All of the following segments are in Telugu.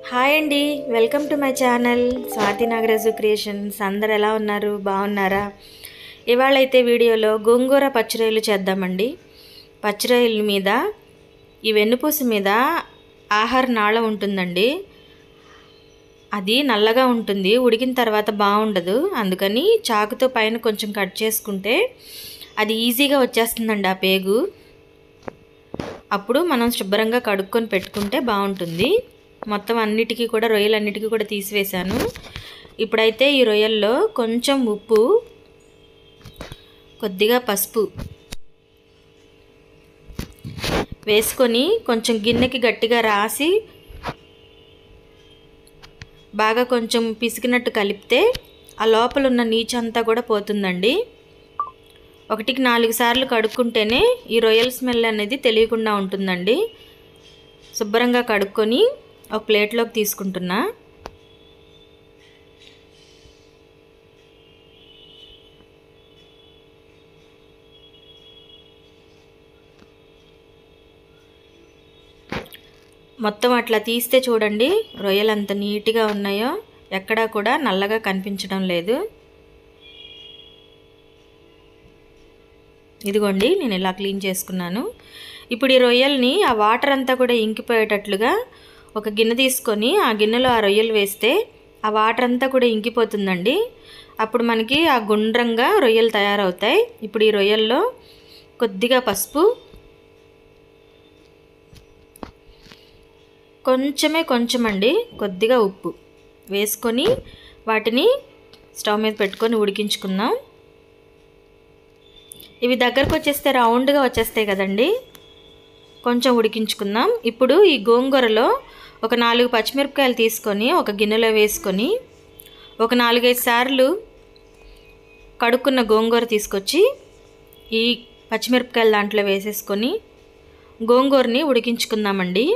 హాయ్ అండి, welcome to my channel Swathi Nagaraju creations. అందరు ఎలా ఉన్నారు? బాగున్నారా? ఇవాళ అయితే వీడియోలో గోంగూర పచ్చిరొయ్యలు చేద్దామండి. పచ్చిరొయ్యల మీద ఈ వెన్నుపూస మీద ఆహార నాళం ఉంటుందండి. అది నల్లగా ఉంటుంది, ఉడికిన తర్వాత బాగుండదు. అందుకని చాకుతో పైన కొంచెం కట్ చేసుకుంటే అది ఈజీగా వచ్చేస్తుందండి ఆ పేగు. అప్పుడు మనం శుభ్రంగా కడుక్కొని పెట్టుకుంటే బాగుంటుంది. మొత్తం అన్నిటికీ కూడా రొయ్యలన్నిటికీ కూడా తీసివేశాను. ఇప్పుడైతే ఈ రొయ్యల్లో కొంచెం ఉప్పు, కొద్దిగా పసుపు వేసుకొని కొంచెం గిన్నెకి గట్టిగా రాసి బాగా కొంచెం పిసికినట్టు కలిపితే ఆ లోపల ఉన్న నీచంతా కూడా పోతుందండి. 1-4 సార్లు కడుక్కుంటేనే ఈ రొయ్యల స్మెల్ అనేది తెలియకుండా ఉంటుందండి. శుభ్రంగా కడుక్కొని ఒక ప్లేట్లోకి తీసుకుంటున్నా. మొత్తం అట్లా తీస్తే చూడండి, రొయ్యలు అంత నీట్గా ఉన్నాయో, ఎక్కడా కూడా నల్లగా కనిపించడం లేదు. ఇదిగోండి, నేను ఇలా క్లీన్ చేసుకున్నాను. ఇప్పుడు ఈ రొయ్యల్ని ఆ వాటర్ అంతా కూడా ఇంకిపోయేటట్లుగా ఒక గిన్నె తీసుకొని ఆ గిన్నెలో ఆ రొయ్యలు వేస్తే ఆ వాటర్ అంతా కూడా ఇంకిపోతుందండి. అప్పుడు మనకి ఆ గుండ్రంగా రొయ్యలు తయారవుతాయి. ఇప్పుడు ఈ రొయ్యల్లో కొద్దిగా పసుపు, కొంచెం అండి కొద్దిగా ఉప్పు వేసుకొని వాటిని స్టవ్ మీద పెట్టుకొని ఉడికించుకుందాం. ఇవి దగ్గరకు వచ్చేస్తే రౌండ్గా వచ్చేస్తాయి కదండి, కొంచెం ఉడికించుకుందాం. ఇప్పుడు ఈ గోంగూరలో ఒక 4 పచ్చిమిరపకాయలు తీసుకొని ఒక గిన్నెలో వేసుకొని ఒక 4-5 సార్లు కడుక్కున్న గోంగూర తీసుకొచ్చి ఈ పచ్చిమిరపకాయలు దాంట్లో వేసేసుకొని గోంగూరని ఉడికించుకుందామండి.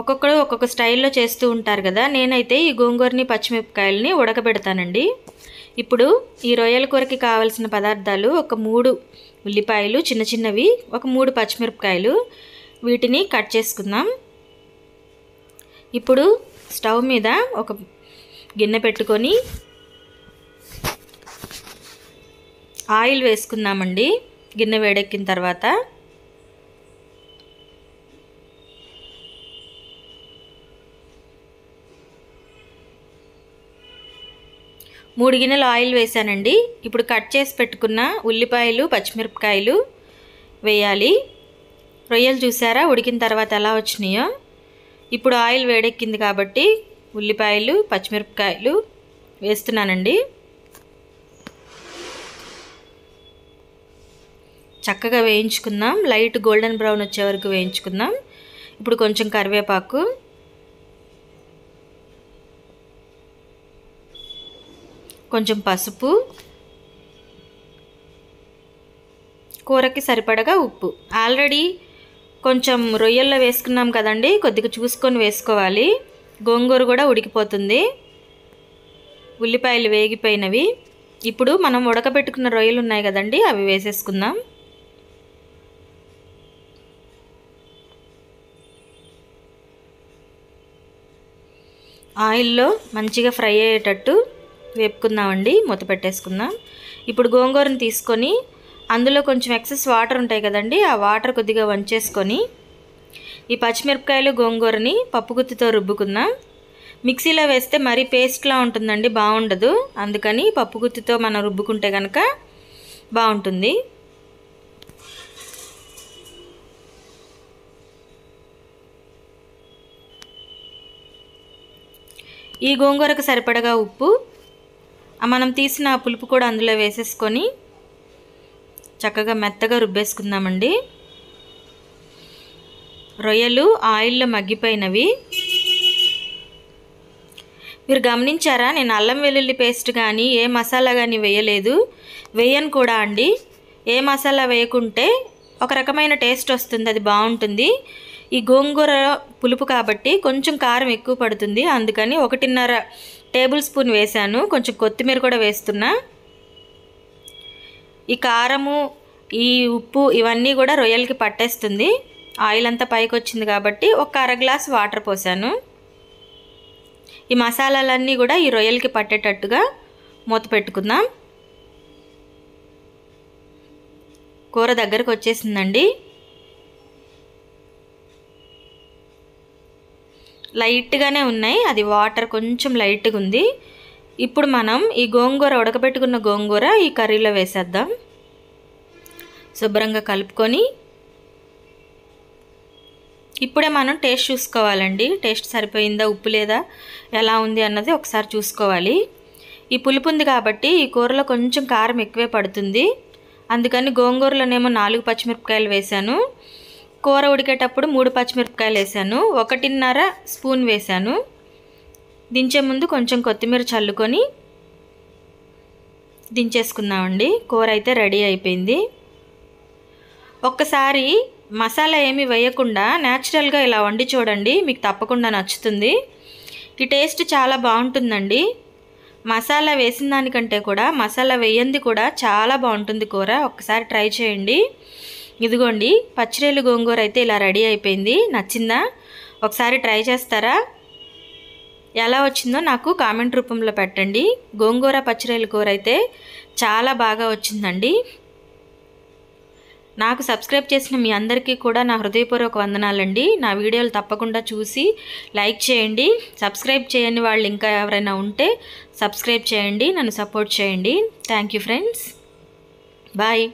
ఒక్కొక్కరు ఒక్కొక్క స్టైల్లో చేస్తూ ఉంటారు కదా, నేనైతే ఈ గోంగూరని పచ్చిమిరపకాయలని ఉడకబెడతానండి. ఇప్పుడు ఈ రొయ్యల కూరకి కావాల్సిన పదార్థాలు: ఒక 3 ఉల్లిపాయలు చిన్నవి, ఒక 3 పచ్చిమిరపకాయలు, వీటిని కట్ చేసుకుందాం. ఇప్పుడు స్టవ్ మీద ఒక గిన్నె పెట్టుకొని ఆయిల్ వేసుకుందామండి. గిన్నె వేడెక్కిన తర్వాత 3 గిన్నెలు ఆయిల్ వేసానండి. ఇప్పుడు కట్ చేసి పెట్టుకున్న ఉల్లిపాయలు పచ్చిమిరపకాయలు వేయాలి. రొయ్యలు చూసారా ఉడికిన తర్వాత ఎలా వచ్చినాయో. ఇప్పుడు ఆయిల్ వేడెక్కింది కాబట్టి ఉల్లిపాయలు పచ్చిమిరపకాయలు వేస్తున్నానండి. చక్కగా వేయించుకుందాం. లైట్ గోల్డెన్ బ్రౌన్ వచ్చే వరకు వేయించుకుందాం. ఇప్పుడు కొంచెం కరివేపాకు, కొంచెం పసుపు, కూరకి సరిపడగా ఉప్పు. ఆల్రెడీ కొంచెం రొయ్యల్లో వేసుకున్నాం కదండి, కొద్దిగా చూసుకొని వేసుకోవాలి. గోంగూర కూడా ఉడికిపోతుంది. ఉల్లిపాయలు వేగిపోయినవి. ఇప్పుడు మనం ఉడకబెట్టుకున్న రొయ్యలు ఉన్నాయి కదండి, అవి వేసేసుకుందాం. ఆయిల్లో మంచిగా ఫ్రై అయ్యేటట్టు వేపుకుందామండి. మూత పెట్టేసుకుందాం. ఇప్పుడు గోంగూరని తీసుకొని అందులో కొంచెం ఎక్సెస్ వాటర్ ఉంటాయి కదండి, ఆ వాటర్ కొద్దిగా వంచేసుకొని ఈ పచ్చిమిరపకాయలు గోంగూరని పప్పుగుత్తితో రుబ్బుకుందాం. మిక్సీలో వేస్తే మరీ పేస్ట్లా ఉంటుందండి, బాగుండదు. అందుకని పప్పుగుత్తితో మనం రుబ్బుకుంటే కనుక బాగుంటుంది. ఈ గోంగూరకు సరిపడగా ఉప్పు, మనం తీసిన పులుపు కూడా అందులో వేసేసుకొని చక్కగా మెత్తగా రుబ్బేసుకుందామండి. రొయ్యలు ఆయిల్లో మగ్గిపోయినవి. మీరు గమనించారా, నేను అల్లం వెల్లుల్లి పేస్ట్ కానీ ఏ మసాలా కానీ వేయలేదు, వేయను కూడా అండి. ఏ మసాలా వేయకుంటే ఒక రకమైన టేస్ట్ వస్తుంది, అది బాగుంటుంది. ఈ గోంగూర పులుపు కాబట్టి కొంచెం కారం ఎక్కువ పడుతుంది, అందుకని 1.5 టేబుల్ స్పూన్ వేసాను. కొంచెం కొత్తిమీర కూడా వేస్తున్నా. ఈ కారము, ఈ ఉప్పు ఇవన్నీ కూడా రొయ్యలకి పట్టేస్తుంది. ఆయిల్ అంతా పైకి వచ్చింది కాబట్టి ఒక 1/2 గ్లాస్ వాటర్ పోసాను. ఈ మసాలాలన్నీ కూడా ఈ రొయ్యలకి పట్టేటట్టుగా మూత పెట్టుకుందాం. కూర దగ్గరకు వచ్చేసిందండి. లైట్గానే ఉన్నాయి, అది వాటర్ కొంచెం లైట్గా ఉంది. ఇప్పుడు మనం ఈ గోంగూర, ఉడకబెట్టుకున్న గోంగూర ఈ కర్రీలో వేసేద్దాం. శుభ్రంగా కలుపుకొని ఇప్పుడే మనం టేస్ట్ చూసుకోవాలండి. టేస్ట్ సరిపోయిందా, ఉప్పు లేదా, ఎలా ఉంది అన్నది ఒకసారి చూసుకోవాలి. ఈ పులుపు ఉంది కాబట్టి ఈ కూరలో కొంచెం కారం ఎక్కువే పడుతుంది. అందుకని గోంగూరలోనేమో 4 పచ్చిమిరపకాయలు వేశాను. కూర ఉడికేటప్పుడు 3 పచ్చిమిరపకాయలు వేసాను, 1.5 స్పూన్ వేసాను. దించే ముందు కొంచెం కొత్తిమీర చల్లుకొని దించేసుకుందామండి. కూర అయితే రెడీ అయిపోయింది. ఒక్కసారి మసాలా ఏమీ వేయకుండా న్యాచురల్గా ఇలా వండి చూడండి, మీకు తప్పకుండా నచ్చుతుంది. ఈ టేస్ట్ చాలా బాగుంటుందండి. మసాలా వేసిన దానికంటే కూడా మసాలా వేయంది కూడా చాలా బాగుంటుంది కూర. ఒక్కసారి ట్రై చేయండి. ఇదిగోండి, పచ్చిరొయ్యల గోంగూర అయితే ఇలా రెడీ అయిపోయింది. నచ్చిందా? ఒకసారి ట్రై చేస్తారా? ఎలా వచ్చిందో నాకు కామెంట్ రూపంలో పెట్టండి. గోంగూర పచ్చిరొయ్యల కూర అయితే చాలా బాగా వచ్చిందండి. నాకు సబ్స్క్రైబ్ చేసిన మీ అందరికీ కూడా నా హృదయపూర్వక వందనాలండి. నా వీడియోలు తప్పకుండా చూసి లైక్ చేయండి. సబ్స్క్రైబ్ చేయని వాళ్ళు ఇంకా ఎవరైనా ఉంటే సబ్స్క్రైబ్ చేయండి, నన్ను సపోర్ట్ చేయండి. Thank you friends. బాయ్.